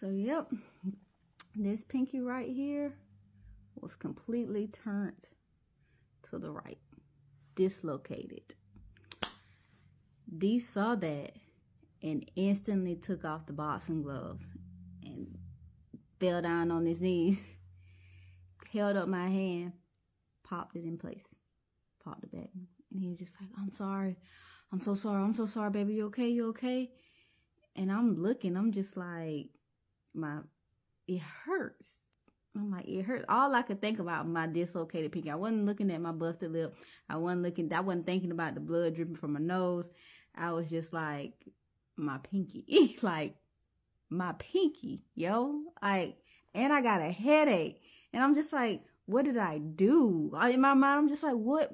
So, yep, this pinky right here was completely turned to the right, dislocated. D saw that and instantly took off the boxing gloves and fell down on his knees, held up my hand, popped it in place, popped it back. And he was just like, I'm sorry. I'm so sorry, baby. You okay? You okay? And I'm looking, I'm just like, it hurts. I'm like, it hurts. All I could think about my dislocated pinky. I wasn't looking at my busted lip. I wasn't thinking about the blood dripping from my nose. I was just like, my pinky. Like, my pinky, yo. Like, and I got a headache. And I'm just like, what did I do? In my mind, I'm just like, what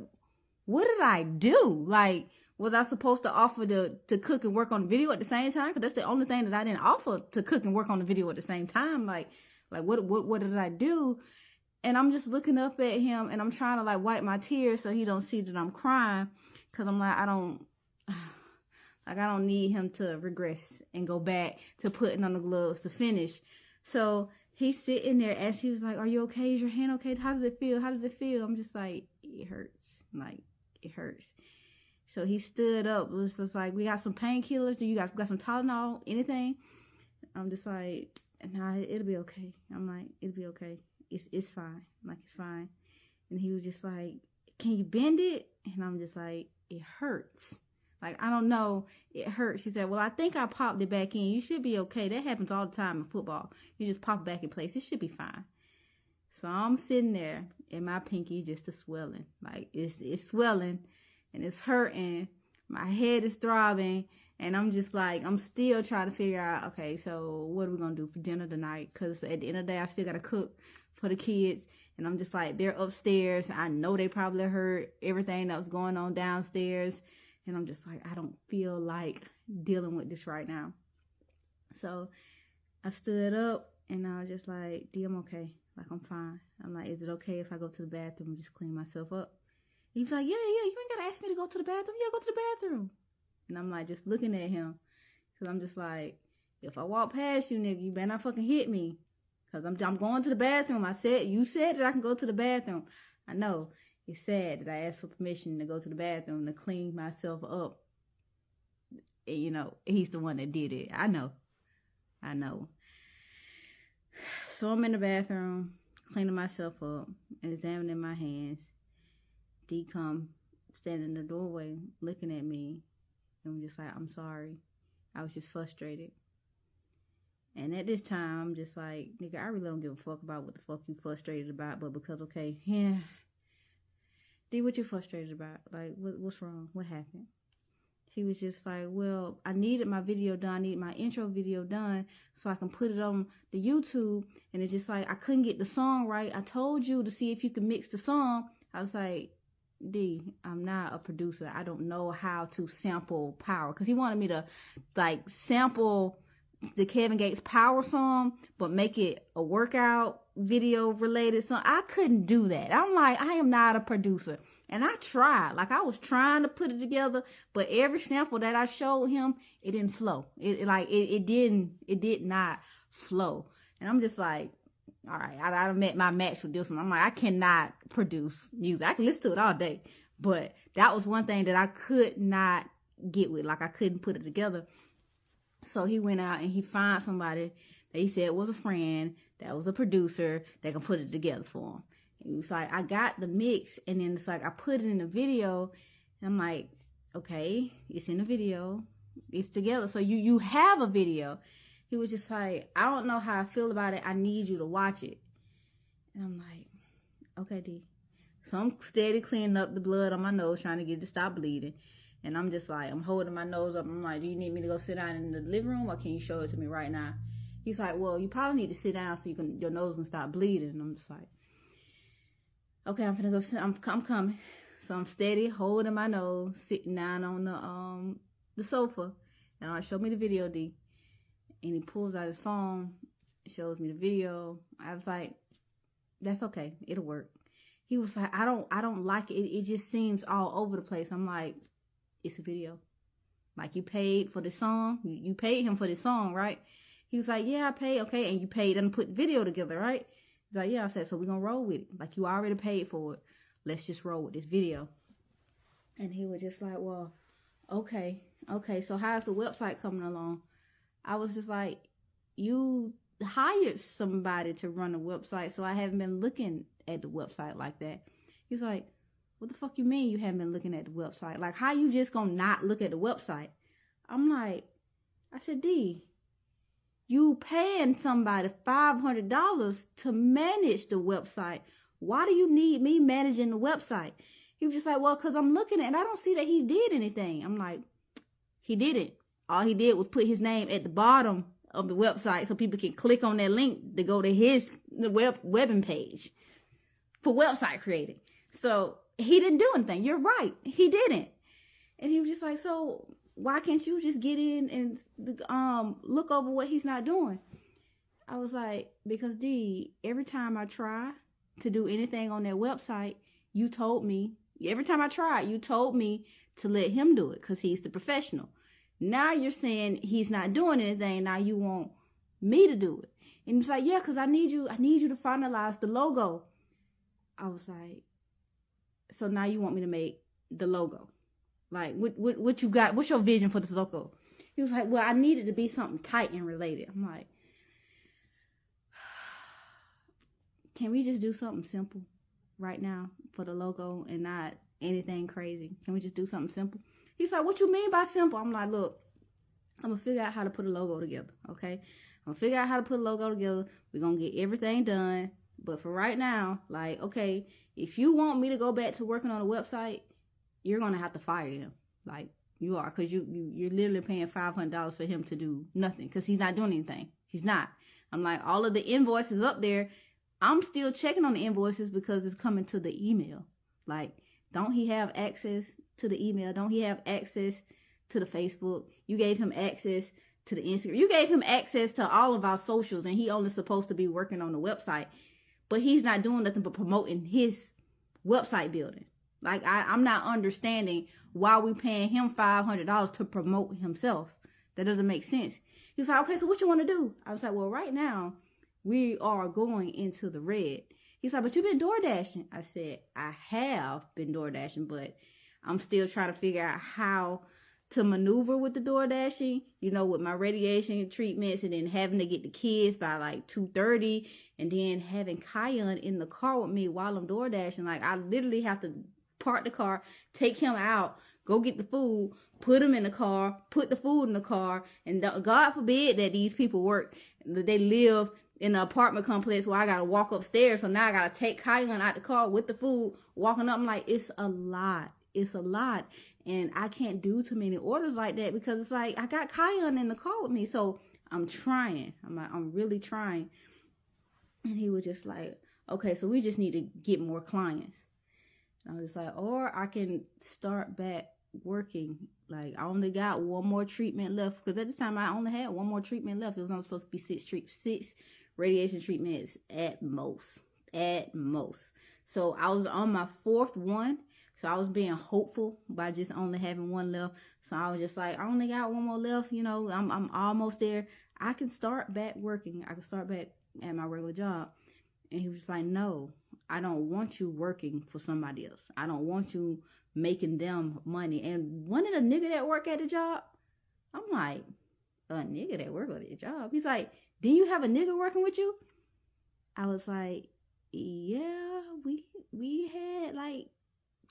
did I do? Like, was I supposed to offer to cook and work on the video at the same time? Because that's the only thing that I didn't offer, to cook and work on the video at the same time. Like what did I do? And I'm just looking up at him, and I'm trying to like wipe my tears so he don't see that I'm crying. Because I'm like, I don't need him to regress and go back to putting on the gloves to finish. So he's sitting there as he was like, are you okay? Is your hand okay? How does it feel? How does it feel? I'm just like, it hurts. Like, it hurts. So he stood up. It was just like, we got some painkillers. Do you guys got some Tylenol? Anything? I'm just like, nah, it'll be okay. I'm like, it'll be okay. It's fine. I'm like, it's fine. And he was just like, can you bend it? And I'm just like, it hurts. Like, I don't know. It hurts. She said, well, I think I popped it back in. You should be okay. That happens all the time in football. You just pop it back in place. It should be fine. So I'm sitting there, and my pinky just is swelling. Like, it's swelling, and it's hurting. My head is throbbing, and I'm just like, I'm still trying to figure out, okay, so what are we going to do for dinner tonight? Because at the end of the day, I still got to cook for the kids, and I'm just like, they're upstairs. I know they probably heard everything that was going on downstairs, and I'm just like, I don't feel like dealing with this right now. So I stood up, and I was just like, D, I'm okay. Like, I'm fine. I'm like, is it okay if I go to the bathroom and just clean myself up? He was like, yeah, you ain't got to ask me to go to the bathroom. Yeah, go to the bathroom. And I'm like, just looking at him. Because I'm just like, if I walk past you, nigga, you better not fucking hit me. Because I'm going to the bathroom. You said that I can go to the bathroom. I know. It's sad that I asked for permission to go to the bathroom to clean myself up. And, you know, he's the one that did it. I know. So I'm in the bathroom, cleaning myself up, examining my hands. D come standing in the doorway, looking at me, and I'm just like, I'm sorry. I was just frustrated. And at this time, I'm just like, nigga, I really don't give a fuck about what the fuck you frustrated about, but because, okay, yeah, D, what you frustrated about? Like, what's wrong? What happened? He was just like, well, I needed my video done. I need my intro video done so I can put it on the YouTube. And it's just like, I couldn't get the song right. I told you to see if you could mix the song. I was like, D, I'm not a producer. I don't know how to sample Power. Because he wanted me to, like, sample the Kevin Gates Power song, but make it a workout video related song. I couldn't do that. I'm like, I am not a producer. And I tried. Like, I was trying to put it together, but every sample that I showed him, it didn't flow. It did not flow. And I'm just like, all right, I met my match with this one. I'm like, I cannot produce music. I can listen to it all day. But that was one thing that I could not get with. Like, I couldn't put it together. So he went out and he found somebody that he said was a friend, that was a producer, that can put it together for him. And he was like, I got the mix, and then it's like, I put it in the video, and I'm like, okay, it's in the video, it's together. So you have a video. He was just like, I don't know how I feel about it. I need you to watch it. And I'm like, okay, D. So I'm steady cleaning up the blood on my nose, trying to get it to stop bleeding. And I'm just like, I'm holding my nose up. I'm like, do you need me to go sit down in the living room, or can you show it to me right now? He's like, well, you probably need to sit down so your nose can stop bleeding. And I'm just like, okay, I'm finna go sit. I'm coming. So I'm steady holding my nose, sitting down on the sofa. And I show me the video, D. And he pulls out his phone, shows me the video. I was like, that's okay. It'll work. He was like, I don't like it. It just seems all over the place. I'm like, it's a video. Like, you paid for the song. You paid him for the song, right? He was like, yeah, I paid. Okay, and you paid and put video together, right? He's like, yeah. I said, so we're going to roll with it. Like, you already paid for it. Let's just roll with this video. And he was just like, well, okay. So how's the website coming along? I was just like, you hired somebody to run a website, so I haven't been looking at the website like that. He's like, what the fuck you mean you haven't been looking at the website? Like, how you just gonna not look at the website? I'm like, I said, D, you paying somebody $500 to manage the website. Why do you need me managing the website? He was just like, well, because I'm looking at it and I don't see that he did anything. I'm like, he didn't. All he did was put his name at the bottom of the website so people can click on that link to go to the webbing page for website creating. So he didn't do anything. You're right. He didn't. And he was just like, so why can't you just get in and look over what he's not doing? I was like, because D, every time I try to do anything on that website, you told me, every time I tried, you told me to let him do it because he's the professional. Now you're saying he's not doing anything. Now you want me to do it. And he's like, yeah, because I need you to finalize the logo. I was like, so now you want me to make the logo? Like, what you got? What's your vision for this logo? He was like, well, I need it to be something tight and related. I'm like, can we just do something simple right now for the logo and not anything crazy? Can we just do something simple? He's like, what you mean by simple? I'm like, look, I'm going to figure out how to put a logo together, okay? I'm going to figure out how to put a logo together. We're going to get everything done. But for right now, like, okay, if you want me to go back to working on a website, you're going to have to fire him. Like, you are, because you're literally paying $500 for him to do nothing because he's not doing anything. He's not. I'm like, all of the invoices up there, I'm still checking on the invoices because it's coming to the email. Like, don't he have access to the email? Don't he have access to the Facebook? You gave him access to the Instagram. You gave him access to all of our socials, and he only supposed to be working on the website. But he's not doing nothing but promoting his website building. Like, I'm not understanding why we paying him $500 to promote himself. That doesn't make sense. He was like, okay, so what you want to do? I was like, well, right now, we are going into the red. He's like, but you've been door dashing. I said, I have been door dashing, but I'm still trying to figure out how to maneuver with the door dashing, you know, with my radiation treatments, and then having to get the kids by like 2:30, and then having Kion in the car with me while I'm door dashing. Like, I literally have to park the car, take him out, go get the food, put him in the car, put the food in the car, and God forbid that these people work, they live in an apartment complex where I gotta walk upstairs. So now I gotta take Kylan out the car with the food, walking up. I'm like, it's a lot. It's a lot. And I can't do too many orders like that because it's like, I got Kylan in the car with me. So I'm trying. I'm really trying. And he was just like, okay, so we just need to get more clients. And I was like, or I can start back working. Like, I only got one more treatment left because at the time I only had one more treatment left. It was only supposed to be six radiation treatments at most. So I was on my fourth one. So I was being hopeful by just only having one left. So I was just like, I only got one more left. You know, I'm almost there. I can start back working. I can start back at my regular job. And he was like, no, I don't want you working for somebody else. I don't want you making them money. And one of the nigga that work at the job, I'm like, a nigga that work at the job? He's like, do you have a nigga working with you? I was like, yeah, we had like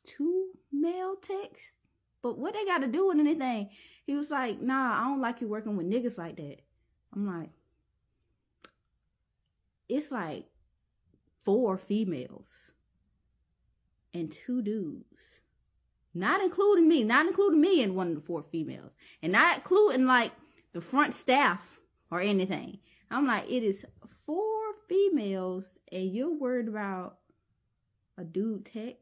2 male techs, but what they got to do with anything? He was like, nah, I don't like you working with niggas like that. I'm like, it's like 4 females and 2 dudes, not including me in one of the 4 females, and not including like the front staff or anything. I'm like, it is 4 females and you're worried about a dude tech?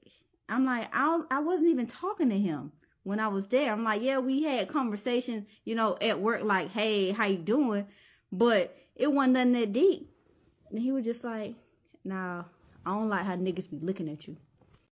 I'm like, I wasn't even talking to him when I was there. I'm like, yeah, we had conversation, you know, at work, like, hey, how you doing? But it wasn't nothing that deep. And he was just like, nah, I don't like how niggas be looking at you.